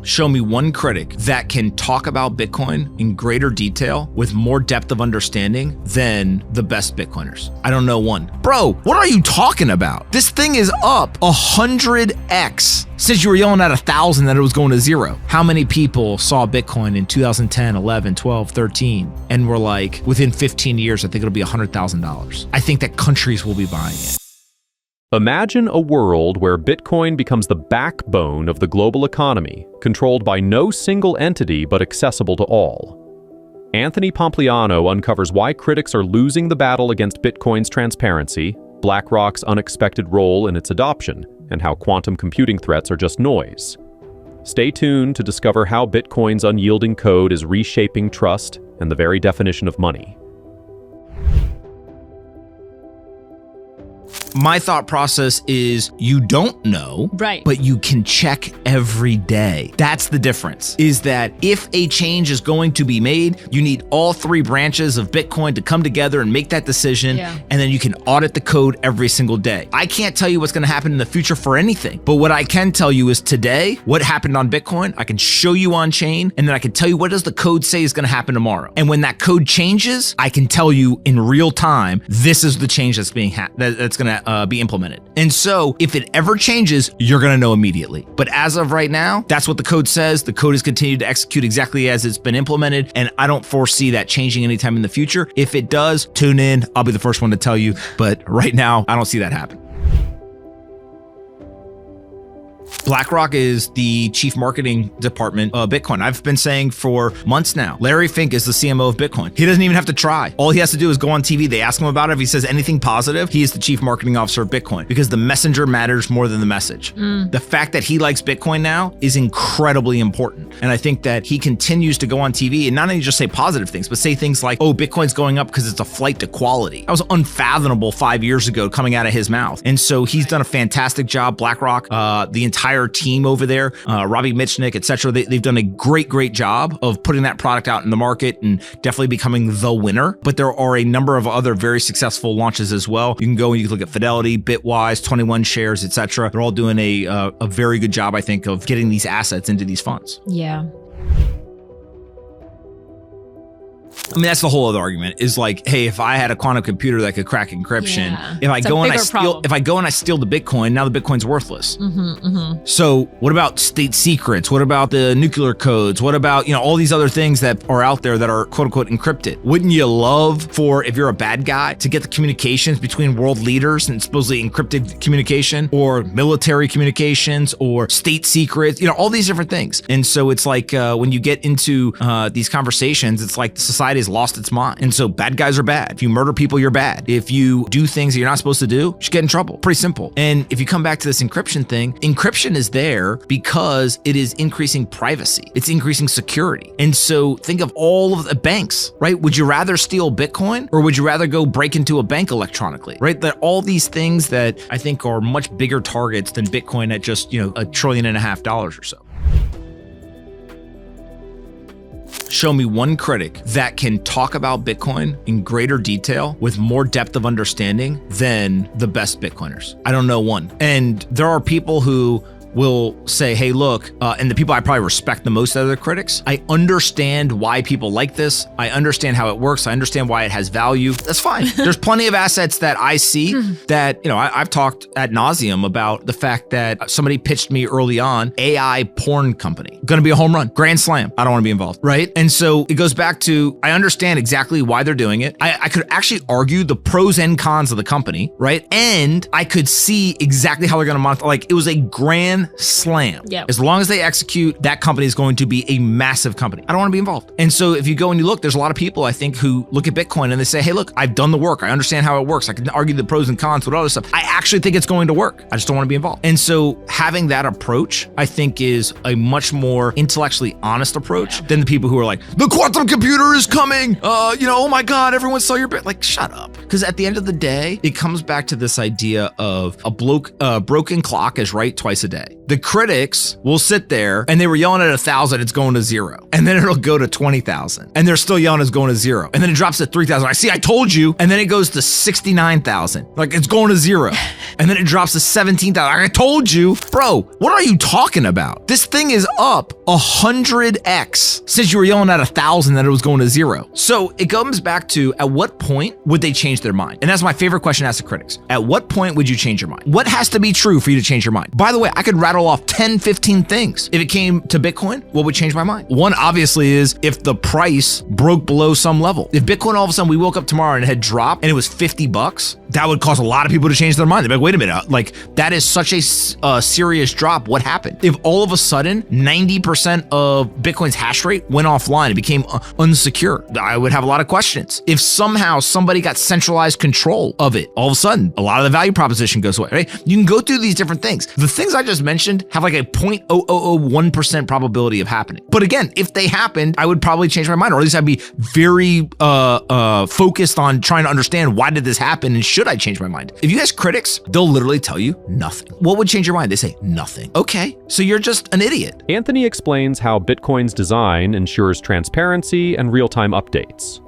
Show me one critic that can talk about Bitcoin in greater detail with more depth of understanding than the best Bitcoiners. I don't know one. Bro, what are you talking about? This thing is up 100x since you were yelling at 1,000 that it was going to zero. How many people saw Bitcoin in 2010, 11, 12, 13 and were like, within 15 years, I think it'll be $100,000. I think that countries will be buying it. Imagine a world where Bitcoin becomes the backbone of the global economy, controlled by no single entity but accessible to all. Anthony Pompliano uncovers why critics are losing the battle against Bitcoin's transparency, BlackRock's unexpected role in its adoption, and how quantum computing threats are just noise. Stay tuned to discover how Bitcoin's unyielding code is reshaping trust and the very definition of money. My thought process is you don't know, right, but you can check every day. That's the difference, is that if a change is going to be made, you need all three branches of Bitcoin to come together and make that decision, and then you can audit the code every single day. I can't tell you what's going to happen in the future for anything, but what I can tell you is today, what happened on Bitcoin, I can show you on chain, and then I can tell you what does the code say is going to happen tomorrow. And when that code changes, I can tell you in real time, this is the change that's being that's going to be implemented. And so if it ever changes, you're going to know immediately. But as of right now, that's what the code says. The code has continued to execute exactly as it's been implemented. And I don't foresee that changing anytime in the future. If it does, tune in. I'll be the first one to tell you. But right now, I don't see that happen. BlackRock is the chief marketing department of Bitcoin. I've been saying for months now, Larry Fink is the CMO of Bitcoin. He doesn't even have to try. All he has to do is go on TV. They ask him about it. If he says anything positive, he is the chief marketing officer of Bitcoin because the messenger matters more than the message. The fact that he likes Bitcoin now is incredibly important. And I think that he continues to go on TV and not only just say positive things, but say things like, oh, Bitcoin's going up because it's a flight to quality. That was unfathomable 5 years ago coming out of his mouth. And so he's done a fantastic job. BlackRock, the entire team over there, Robbie Mitchnick, etc. They've done a great job of putting that product out in the market and definitely becoming the winner. But there are a number of other very successful launches as well. You can go and you can look at Fidelity, Bitwise, 21 Shares, etc. They're all doing a very good job, I think, of getting these assets into these funds. Yeah. I mean, that's the whole other argument is like, hey, if I had a quantum computer that could crack encryption, if I go and I steal the Bitcoin, now the Bitcoin's worthless. So what about state secrets? What about the nuclear codes? What about, all these other things that are out there that are quote unquote encrypted? Wouldn't you love for, if you're a bad guy, to get the communications between world leaders and supposedly encrypted communication or military communications or state secrets, all these different things. And so it's like when you get into these conversations, it's like society has lost its mind. And so bad guys are bad. If you murder people, you're bad. If you do things that you're not supposed to do, you should get in trouble. Pretty simple. And if you come back to this encryption thing, encryption is there because it is increasing privacy. It's increasing security. And so think of all of the banks, right? Would you rather steal Bitcoin or would you rather go break into a bank electronically, right? That all these things that I think are much bigger targets than Bitcoin at just, $1.5 trillion or so. Show me one critic that can talk about Bitcoin in greater detail with more depth of understanding than the best Bitcoiners. I don't know one. And there are people who will say, hey, look, and the people I probably respect the most out of the critics, I understand why people like this. I understand how it works. I understand why it has value. That's fine. There's plenty of assets that I see that, I've talked ad nauseum about the fact that somebody pitched me early on, AI porn company, going to be a home run, grand slam. I don't want to be involved, right? And so it goes back to, I understand exactly why they're doing it. I could actually argue the pros and cons of the company, right? And I could see exactly how they're going to monetize. Like it was a grand slam. Yep. As long as they execute, that company is going to be a massive company. I don't want to be involved. And so if you go and you look, there's a lot of people I think who look at Bitcoin and they say, hey, look, I've done the work. I understand how it works. I can argue the pros and cons with other stuff. I actually think it's going to work. I just don't want to be involved. And so having that approach, I think is a much more intellectually honest approach than the people who are like, the quantum computer is coming. Oh my God, everyone saw your bit. Like, shut up. Because at the end of the day, it comes back to this idea of a broken clock is right twice a day. The critics will sit there and they were yelling at 1,000, it's going to 0. And then it'll go to 20,000. And they're still yelling it's going to 0. And then it drops to 3,000. I told you. And then it goes to 69,000. Like it's going to 0. And then it drops to 17,000. I told you. Bro, what are you talking about? This thing is up 100x since you were yelling at 1,000 that it was going to 0. So it comes back to, at what point would they change their mind? And that's my favorite question to ask the critics. At what point would you change your mind? What has to be true for you to change your mind? By the way, I could rattle off 10, 15 things. If it came to Bitcoin, what would change my mind? One obviously is if the price broke below some level. If Bitcoin all of a sudden we woke up tomorrow and it had dropped and it was $50, that would cause a lot of people to change their mind. They'd be like, wait a minute, like that is such a serious drop. What happened? If all of a sudden 90% of Bitcoin's hash rate went offline, it became unsecure, I would have a lot of questions. If somehow somebody got centralized control of it, all of a sudden a lot of the value proposition goes away, right? You can go through these different things. The things I just mentioned have like a 0.0001% probability of happening. But again, if they happened, I would probably change my mind, or at least I'd be very focused on trying to understand why did this happen and should I change my mind? If you ask critics, they'll literally tell you nothing. What would change your mind? They say nothing. Okay, so you're just an idiot. Anthony explains how Bitcoin's design ensures transparency and real-time updates.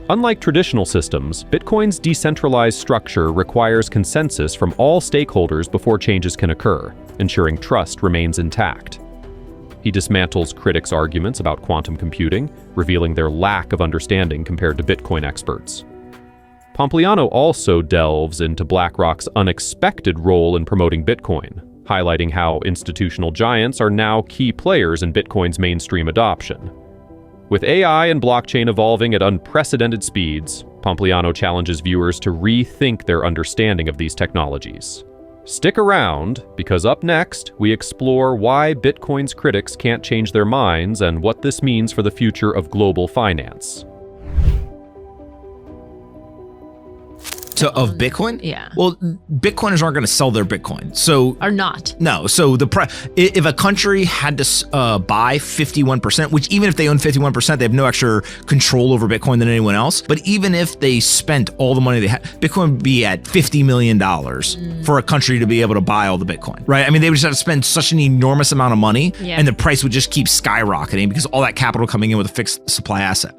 Unlike traditional systems, Bitcoin's decentralized structure requires consensus from all stakeholders before changes can occur, ensuring trust remains intact. He dismantles critics' arguments about quantum computing, revealing their lack of understanding compared to Bitcoin experts. Pompliano also delves into BlackRock's unexpected role in promoting Bitcoin, highlighting how institutional giants are now key players in Bitcoin's mainstream adoption. With AI and blockchain evolving at unprecedented speeds, Pompliano challenges viewers to rethink their understanding of these technologies. Stick around, because up next, we explore why Bitcoin's critics can't change their minds and what this means for the future of global finance. Of Bitcoin? Yeah. Well, Bitcoiners aren't going to sell their Bitcoin. So Or not. No. So if a country had to buy 51%, which even if they own 51%, they have no extra control over Bitcoin than anyone else. But even if they spent all the money they had, Bitcoin would be at $50 million for a country to be able to buy all the Bitcoin, right? I mean, they would just have to spend such an enormous amount of money, and the price would just keep skyrocketing because all that capital coming in with a fixed supply asset.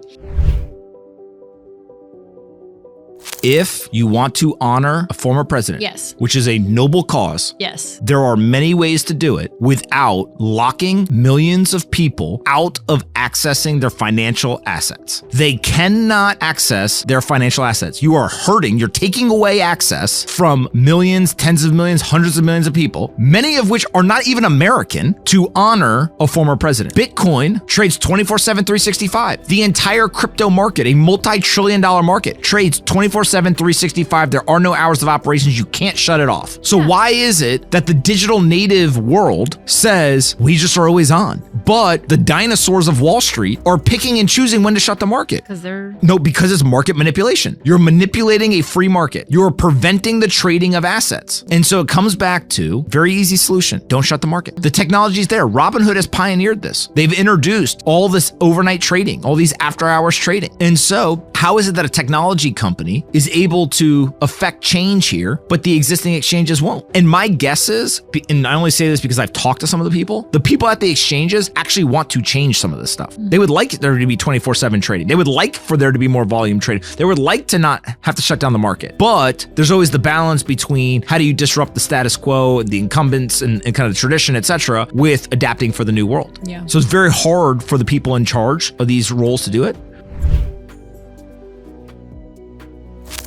If you want to honor a former president, Yes. which is a noble cause, Yes. there are many ways to do it without locking millions of people out of accessing their financial assets. They cannot access their financial assets. You are hurting, you're taking away access from millions, tens of millions, hundreds of millions of people, many of which are not even American, to honor a former president. Bitcoin trades 24/7, 365. The entire crypto market, a multi-trillion-dollar market, trades 24/7, 365. There are no hours of operations. You can't shut it off. So why is it that the digital native world says we just are always on, but the dinosaurs of Wall Street are picking and choosing when to shut the market? Because it's market manipulation. You're manipulating a free market. You're preventing the trading of assets. And so it comes back to very easy solution. Don't shut the market. The technology's there. Robinhood has pioneered this. They've introduced all this overnight trading, all these after hours trading. And so how is it that a technology company is able to affect change here, but the existing exchanges won't? And my guess is, and I only say this because I've talked to some of the people at the exchanges actually want to change some of this stuff. They would like there to be 24/7 trading. They would like for there to be more volume trading. They would like to not have to shut down the market. But there's always the balance between how do you disrupt the status quo, the incumbents and kind of the tradition, etc., with adapting for the new world. Yeah. So it's very hard for the people in charge of these roles to do it.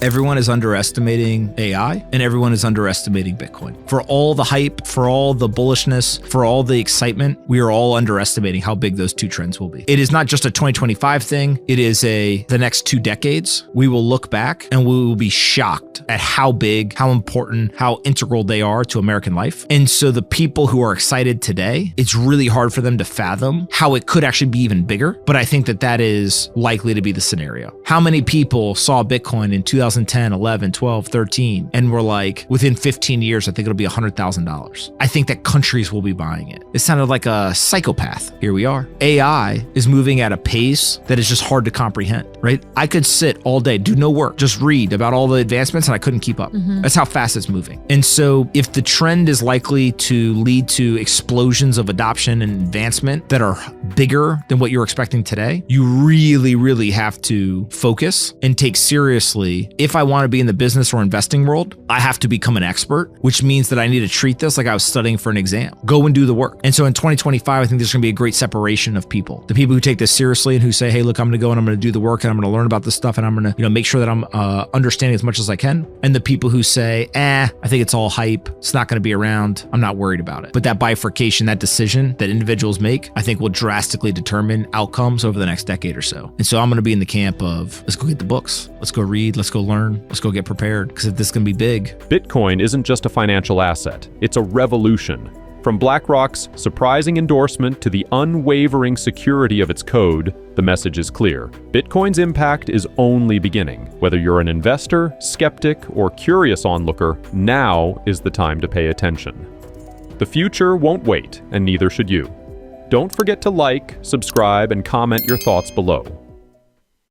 Everyone is underestimating AI and everyone is underestimating Bitcoin. For all the hype, for all the bullishness, for all the excitement, we are all underestimating how big those two trends will be. It is not just a 2025 thing. It is the next 2 decades. We will look back and we will be shocked at how big, how important, how integral they are to American life. And so the people who are excited today, it's really hard for them to fathom how it could actually be even bigger. But I think that is likely to be the scenario. How many people saw Bitcoin in 2010, 11, 12, 13, and were like, within 15 years, I think it'll be $100,000. I think that countries will be buying it. It sounded like a psychopath. Here we are. AI is moving at a pace that is just hard to comprehend, right? I could sit all day, do no work, just read about all the advancements, and I couldn't keep up. That's how fast it's moving. And so if the trend is likely to lead to explosions of adoption and advancement that are bigger than what you're expecting today, you really, really have to focus and take seriously, if I want to be in the business or investing world, I have to become an expert, which means that I need to treat this like I was studying for an exam. Go and do the work. And so in 2025, I think there's going to be a great separation of people. The people who take this seriously and who say, hey, look, I'm going to go and I'm going to do the work and I'm going to learn about this stuff and I'm going to, make sure that I'm understanding as much as I can. And the people who say, I think it's all hype. It's not going to be around. I'm not worried about it. But that bifurcation, that decision that individuals make, I think will drastically determine outcomes over the next decade or so. And so I'm going to be in the camp of, let's go get the books. Let's go read. Let's go learn. Let's go get prepared. Because if this is going to be big. Bitcoin isn't just a financial asset. It's a revolution. From BlackRock's surprising endorsement to the unwavering security of its code, the message is clear. Bitcoin's impact is only beginning. Whether you're an investor, skeptic, or curious onlooker, now is the time to pay attention. The future won't wait, and neither should you. Don't forget to like, subscribe, and comment your thoughts below.